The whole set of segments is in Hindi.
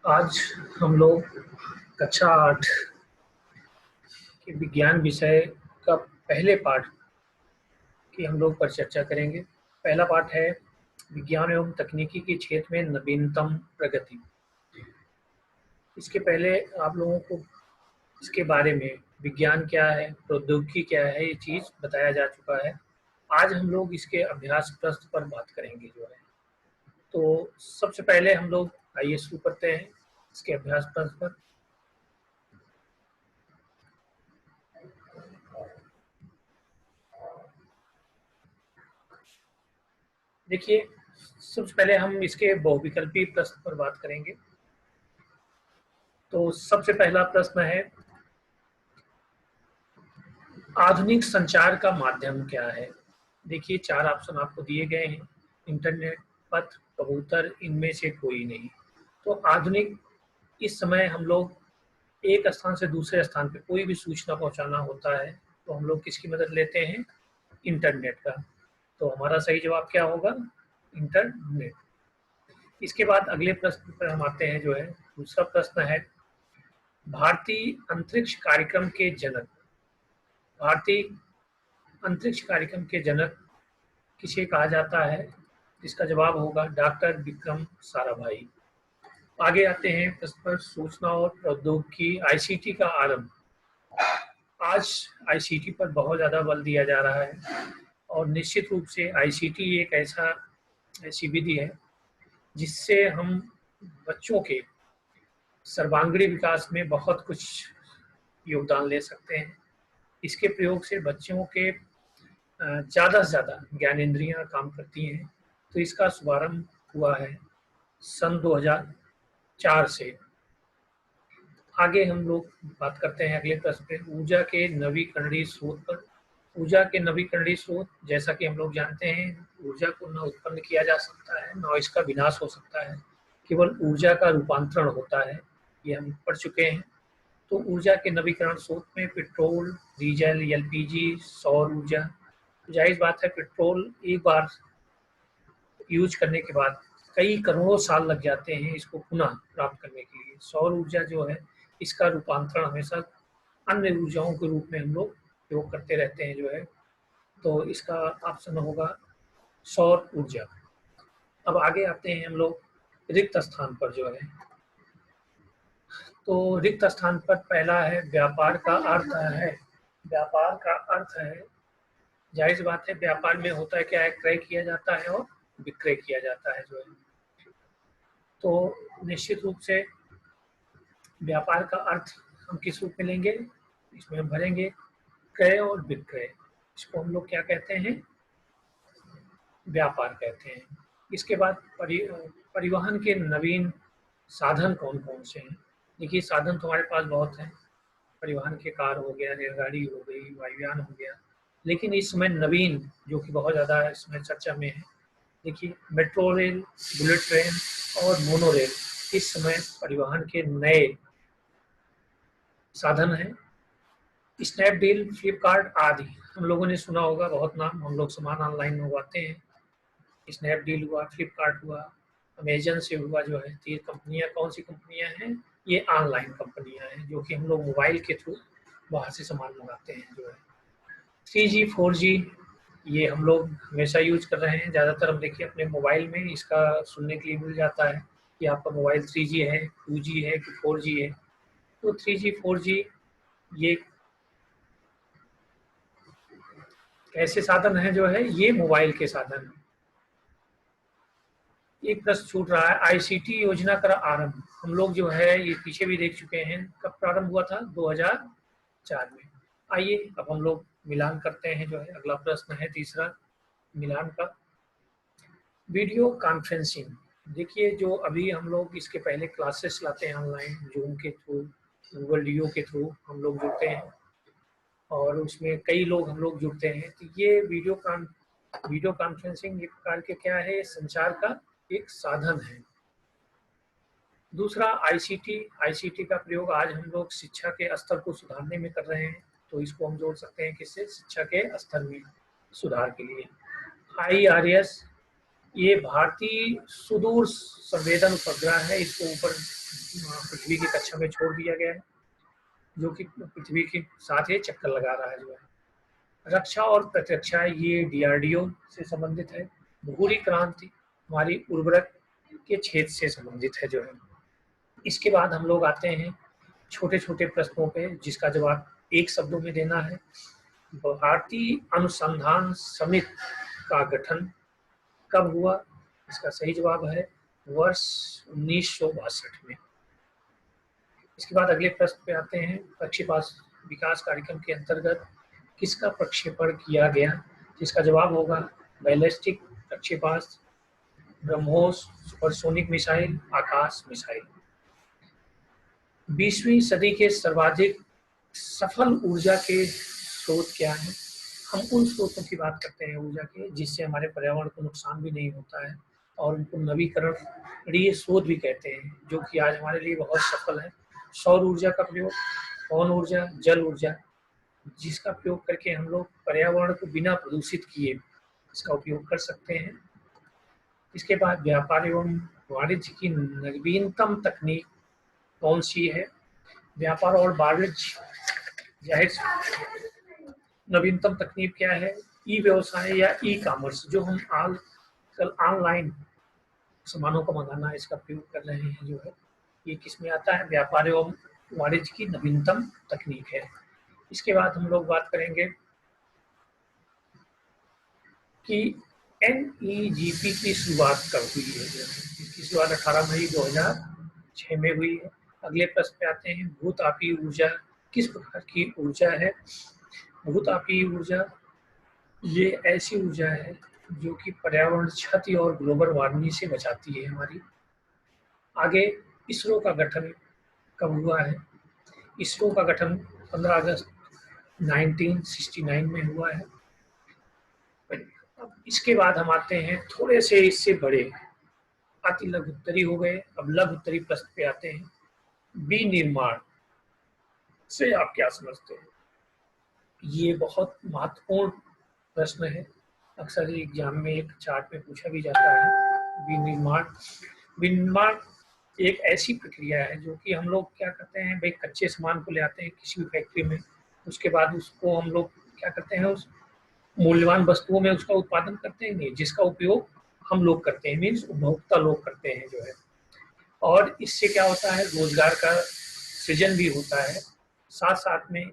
आज हम लोग कक्षा 8 के विज्ञान विषय का पहले पाठ की हम लोग पर चर्चा करेंगे। पहला पाठ है विज्ञान एवं तकनीकी के क्षेत्र में नवीनतम प्रगति। इसके पहले आप लोगों को इसके बारे में विज्ञान क्या है, प्रौद्योगिकी क्या है, ये चीज़ बताया जा चुका है। आज हम लोग इसके अभ्यास प्रश्न पर बात करेंगे जो है। तो सबसे पहले हम लोग आइए शुरू करते हैं इसके अभ्यास प्रश्न पर। देखिए, सबसे पहले हम इसके बहुविकल्पी प्रश्न पर बात करेंगे। तो सबसे पहला प्रश्न है, आधुनिक संचार का माध्यम क्या है? देखिए, 4 ऑप्शन आपको दिए गए हैं, इंटरनेट, पत्र, कबूतर, इनमें से कोई नहीं। तो आधुनिक, इस समय हम लोग एक स्थान से दूसरे स्थान पे कोई भी सूचना पहुंचाना होता है तो हम लोग किसकी मदद लेते हैं? इंटरनेट का। तो हमारा सही जवाब क्या होगा? इंटरनेट। इसके बाद अगले प्रश्न पर हम आते हैं जो है, दूसरा प्रश्न है, भारतीय अंतरिक्ष कार्यक्रम के जनक, भारतीय अंतरिक्ष कार्यक्रम के जनक किसे कहा जाता है? इसका जवाब होगा डॉक्टर विक्रम साराभाई। आगे आते हैं प्रश्न पर, सूचना और प्रौद्योगिकी आईसीटी का आरंभ। आज आईसीटी पर बहुत ज़्यादा बल दिया जा रहा है और निश्चित रूप से आईसीटी एक ऐसी विधि है जिससे हम बच्चों के सर्वांगीण विकास में बहुत कुछ योगदान ले सकते हैं। इसके प्रयोग से बच्चों के ज़्यादा से ज़्यादा ज्ञानेंद्रियां काम करती हैं। तो इसका शुभारंभ हुआ है सन 2004 से। आगे हम लोग बात करते हैं अगले प्रश्न पे, ऊर्जा के नवीकरणीय स्रोत पर। ऊर्जा के नवीकरणीय स्रोत, जैसा कि हम लोग जानते हैं, ऊर्जा को न उत्पन्न किया जा सकता है न इसका विनाश हो सकता है, केवल ऊर्जा का रूपांतरण होता है, ये हम पढ़ चुके हैं। तो ऊर्जा के नवीकरण स्रोत में पेट्रोल, डीजल, एलपीजी, सौर ऊर्जा। जाहिर बात है, पेट्रोल एक बार यूज करने के बाद कई करोड़ों साल लग जाते हैं इसको पुनः प्राप्त करने के लिए। सौर ऊर्जा जो है, इसका रूपांतरण हमेशा अन्य ऊर्जाओं के रूप में हम लोग प्रयोग करते रहते हैं जो है। तो इसका ऑप्शन होगा सौर ऊर्जा। अब आगे आते हैं हम लोग रिक्त स्थान पर जो है। तो रिक्त स्थान पर पहला है, व्यापार का अर्थ है, व्यापार का अर्थ है, जाहिर सी बात है, व्यापार में होता है क्या है, क्रय किया जाता है और विक्रय किया जाता है जो है। तो निश्चित रूप से व्यापार का अर्थ हम किस रूप में लेंगे? इसमें हम भरेंगे क्रय और विक्रय। इसको हम लोग क्या कहते हैं? व्यापार कहते हैं। इसके बाद परिवहन के नवीन साधन कौन कौन से हैं? देखिए, साधन तो हमारे पास बहुत हैं, परिवहन के कार हो गया, रेलगाड़ी हो गई, वायुयान हो गया, लेकिन इस समय नवीन जो कि बहुत ज़्यादा इसमें चर्चा में है, देखिए, मेट्रो रेल, बुलेट ट्रेन और मोनो रेल इस समय परिवहन के नए साधन हैं। स्नैपडील, फ्लिपकार्ट आदि हम लोगों ने सुना होगा, बहुत नाम, हम लोग सामान ऑनलाइन मंगवाते हैं। स्नैपडील हुआ, फ्लिपकार्ट हुआ, अमेजन से हुआ जो है। तो ये कंपनियां कौन सी कंपनियां हैं? ये ऑनलाइन कंपनियां हैं जो कि हम लोग मोबाइल के थ्रू बाहर से सामान मंगाते हैं जो है। 3G 4G ये हम लोग हमेशा यूज कर रहे हैं। ज़्यादातर हम देखिए अपने मोबाइल में इसका सुनने के लिए मिल जाता है कि आपका मोबाइल 3G है, 2G है कि 4G है। तो 3G 4G ये ऐसे साधन हैं जो है, ये मोबाइल के साधन हैं। एक प्रश्न छूट रहा है, आईसीटी योजना का आरंभ हम लोग जो है ये पीछे भी देख चुके हैं, कब प्रारंभ हुआ था? 2004 में। आइए अब हम लोग मिलान करते हैं जो है। अगला प्रश्न है तीसरा, मिलान का। वीडियो कॉन्फ्रेंसिंग, देखिए, जो अभी हम लोग इसके पहले क्लासेस लाते हैं ऑनलाइन, जूम के थ्रू, गूगल डीओ के थ्रू हम लोग जुड़ते हैं और उसमें कई लोग हम लोग जुड़ते हैं। तो ये वीडियो कॉन्फ्रेंसिंग एक प्रकार के क्या है, संचार का एक साधन है। दूसरा आईसीटी, आईसीटी का प्रयोग आज हम लोग शिक्षा के स्तर को सुधारने में कर रहे हैं, तो इसको हम जोड़ सकते हैं किससे? शिक्षा के स्तर में सुधार के लिए। आईआरएस, ये भारतीय सुदूर संवेदन उपग्रह है। इसको ऊपर पृथ्वी की कक्षा में छोड़ दिया गया है, जो कि पृथ्वी के साथ ही चक्कर लगा रहा है जो है। रक्षा और प्रतिरक्षा ये डीआरडीओ से संबंधित है। भूरी क्रांति हमारी उर्वरक के क्षेत्र से संबंधित है जो है। इसके बाद हम लोग आते हैं छोटे छोटे प्रश्नों पे, जिसका जवाब एक शब्दों में देना है। भारतीय अनुसंधान समिति का गठन कब हुआ? इसका सही जवाब है वर्ष 1962 में। इसके बाद अगले प्रश्न पे आते हैं। प्रक्षेपण विकास कार्यक्रम के अंतर्गत किसका प्रक्षेपण किया गया? जिसका जवाब होगा बैलिस्टिक प्रक्षेपास्त्र, ब्रह्मोस, सुपरसोनिक मिसाइल, आकाश मिसाइल। 20वीं सदी के सर्वाधिक सफल ऊर्जा के स्रोत क्या हैं? हम उन स्रोतों की बात करते हैं ऊर्जा के, जिससे हमारे पर्यावरण को नुकसान भी नहीं होता है और उनको नवीकरणीय स्रोत भी कहते हैं, जो कि आज हमारे लिए बहुत सफल है। सौर ऊर्जा का प्रयोग, पवन ऊर्जा, जल ऊर्जा, जिसका प्रयोग करके हम लोग पर्यावरण को बिना प्रदूषित किए इसका उपयोग कर सकते हैं। इसके बाद व्यापार एवं वाणिज्य की नवीनतम तकनीक कौन सी है? व्यापार और वाणिज्य, जाहिर नवीनतम तकनीक क्या है? ई व्यवसाय या ई कॉमर्स, जो हम आजकल ऑनलाइन सामानों को मंगाना इसका प्रयोग कर रहे हैं जो है, ये किस में आता है? व्यापार एवं वाणिज्य की नवीनतम तकनीक है। इसके बाद हम लोग बात करेंगे कि NEGP की शुरुआत कब हुई है? इसकी शुरुआत 18 मई 2006 में हुई है। अगले प्रश्न पे आते हैं। भूतापीय ऊर्जा किस प्रकार की ऊर्जा है? भूतापीय ऊर्जा ये ऐसी ऊर्जा है जो कि पर्यावरण क्षति और ग्लोबल वार्मिंग से बचाती है हमारी। आगे इसरो का गठन कब हुआ है? इसरो का गठन 15 अगस्त 1969 में हुआ है। अब इसके बाद हम आते हैं थोड़े से इससे बड़े, अति लघु उत्तरी हो गए, अब लघु उत्तरी प्रश्न पे आते हैं। विनिर्माण से आप क्या समझते हैं? ये बहुत महत्वपूर्ण प्रश्न है, अक्सर एग्जाम में एक चार्ट में पूछा भी जाता है। विनिर्माण, विनिर्माण एक ऐसी प्रक्रिया है जो कि हम लोग क्या करते हैं भाई, कच्चे सामान को ले आते हैं किसी भी फैक्ट्री में, उसके बाद उसको हम लोग क्या करते हैं, उस मूल्यवान वस्तुओं में उसका उत्पादन करते हैं, नहीं, जिसका उपयोग हम लोग करते हैं, मीन्स उपभोक्ता लोग करते हैं जो है। और इससे क्या होता है, रोजगार का सृजन भी होता है, साथ साथ में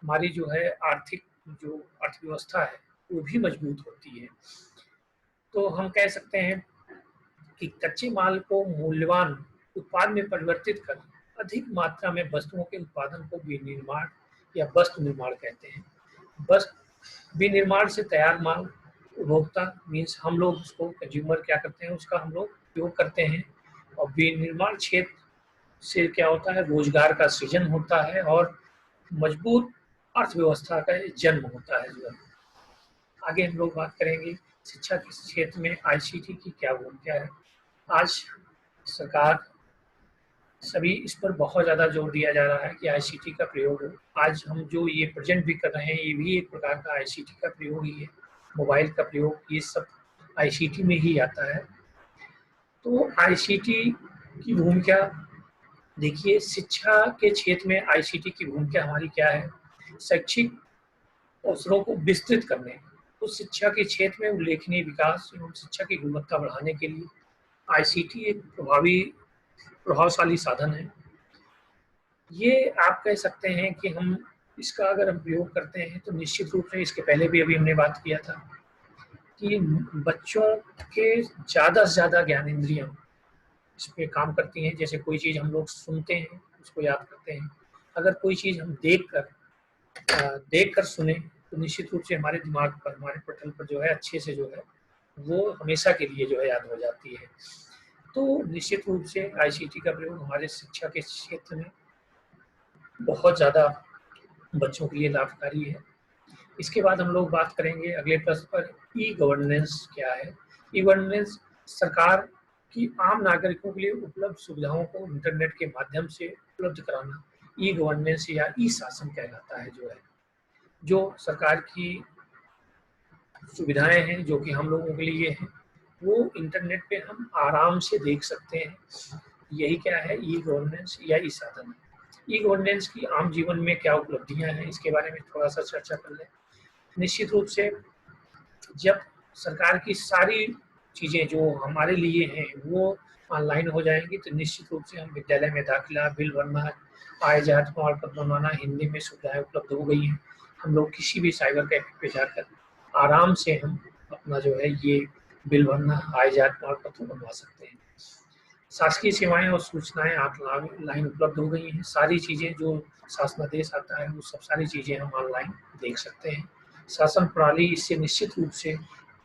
हमारी जो है आर्थिक जो अर्थव्यवस्था है वो भी मजबूत होती है। तो हम कह सकते हैं कि कच्चे माल को मूल्यवान उत्पाद में परिवर्तित कर अधिक मात्रा में वस्तुओं के उत्पादन को विनिर्माण या वस्तु निर्माण कहते हैं। वस्तु विनिर्माण से तैयार माल उपभोक्ता, मीन्स हम लोग उसको कंज्यूमर क्या करते हैं, उसका हम लोग उपयोग करते हैं। और विनिर्माण क्षेत्र से क्या होता है, रोजगार का सृजन होता है और मजबूत अर्थव्यवस्था का जन्म होता है जो है। आगे हम लोग बात करेंगे शिक्षा के क्षेत्र में आईसीटी की क्या भूमिका है। आज सरकार सभी इस पर बहुत ज़्यादा जोर दिया जा रहा है कि आईसीटी का प्रयोग हो। आज हम जो ये प्रेजेंट भी कर रहे हैं ये भी एक प्रकार का आईसीटी का प्रयोग ही है। मोबाइल का प्रयोग, ये सब आईसीटी में ही आता है। तो आईसीटी की भूमिका देखिए, शिक्षा के क्षेत्र में आईसीटी की भूमिका हमारी क्या है, शैक्षिक अवसरों को विस्तृत करने, उस शिक्षा के क्षेत्र में उल्लेखनीय विकास एवं शिक्षा की गुणवत्ता बढ़ाने के लिए आईसीटी एक प्रभावशाली साधन है। ये आप कह सकते हैं कि हम इसका अगर हम प्रयोग करते हैं तो निश्चित रूप से, इसके पहले भी अभी हमने बात किया था कि बच्चों के ज़्यादा से ज़्यादा ज्ञानेंद्रियां इस पे काम करती हैं। जैसे कोई चीज़ हम लोग सुनते हैं उसको याद करते हैं, अगर कोई चीज़ हम देख कर सुने तो निश्चित रूप से हमारे दिमाग पर, हमारे पटल पर जो है अच्छे से जो है वो हमेशा के लिए जो है याद हो जाती है। तो निश्चित रूप से आईसीटी का प्रयोग हमारे शिक्षा के क्षेत्र में बहुत ज़्यादा बच्चों के लिए लाभकारी है। इसके बाद हम लोग बात करेंगे अगले प्रश्न पर, ई गवर्नेंस क्या है। ई गवर्नेंस सरकार की आम नागरिकों के लिए उपलब्ध सुविधाओं को इंटरनेट के माध्यम से उपलब्ध कराना ई गवर्नेंस या ई शासन कहलाता है जो है। जो सरकार की सुविधाएं हैं जो कि हम लोगों के लिए हैं, वो इंटरनेट पे हम आराम से देख सकते हैं। यही क्या है, ई गवर्नेंस या ई साधन है। ई गवर्नेंस की आम जीवन में क्या उपलब्धियां हैं, इसके बारे में थोड़ा सा चर्चा कर लें। निश्चित रूप से जब सरकार की सारी चीज़ें जो हमारे लिए हैं वो ऑनलाइन हो जाएंगी, तो निश्चित रूप से हम विद्यालय में दाखिला, बिल भरना, आय जात प्रमाण पत्र बनवाना, हिंदी में सुविधाएं उपलब्ध हो गई हैं। हम लोग किसी भी साइबर कैफे पे जाकर आराम से हम अपना जो है ये बिल भरना, आय जात प्रमाण पत्र बनवा सकते हैं। शासकीय सेवाएं और सूचनाएं ऑनलाइन उपलब्ध हो गई हैं। सारी चीज़ें जो शासनादेश आता है वो सब सारी चीज़ें हम ऑनलाइन देख सकते हैं। शासन प्रणाली इससे निश्चित रूप से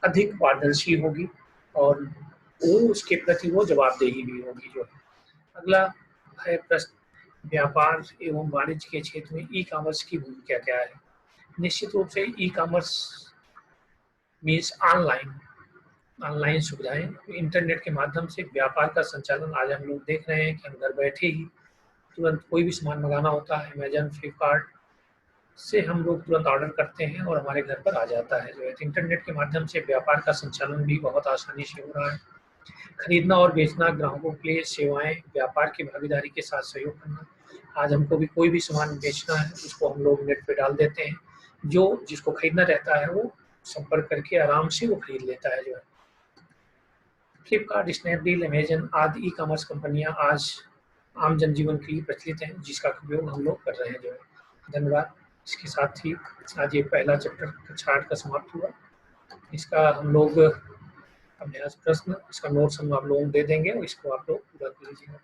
अधिक पारदर्शी होगी और वो उसके प्रति वो जवाबदेही भी होगी। जो अगला है प्रश्न, व्यापार एवं वाणिज्य के क्षेत्र में ई कॉमर्स की भूमिका क्या है। निश्चित रूप से e commerce means online online सुविधाएं। इंटरनेट के माध्यम से व्यापार का संचालन आज हम लोग देख रहे हैं कि हम घर बैठे ही तुरंत कोई भी सामान मंगाना होता है, अमेजन, फ्लिपकार्ट से हम लोग तुरंत ऑर्डर करते हैं और हमारे घर पर आ जाता है। जो है इंटरनेट के माध्यम से व्यापार का संचालन भी बहुत आसानी से हो रहा है। खरीदना और बेचना, ग्राहकों के लिए सेवाएं, व्यापार की भागीदारी के साथ सहयोग करना। आज हमको भी कोई भी सामान बेचना है उसको हम लोग नेट पे डाल देते हैं, जो जिसको खरीदना रहता है वो संपर्क करके आराम से वो खरीद लेता है। जो है फ्लिपकार्ट, स्नैपडील, अमेजन आदि ई कॉमर्स कंपनियां आज आम जनजीवन के लिए प्रचलित हैं, जिसका उपयोग हम लोग कर रहे हैं। जो है धन्यवाद। इसके साथ ही आज ये पहला चैप्टर कक्षा 8 का समाप्त हुआ। इसका हम लोग अभ्यास प्रश्न, इसका नोट्स हम आप लोगों को दे देंगे और इसको आप लोग पूरा कर लीजिएगा।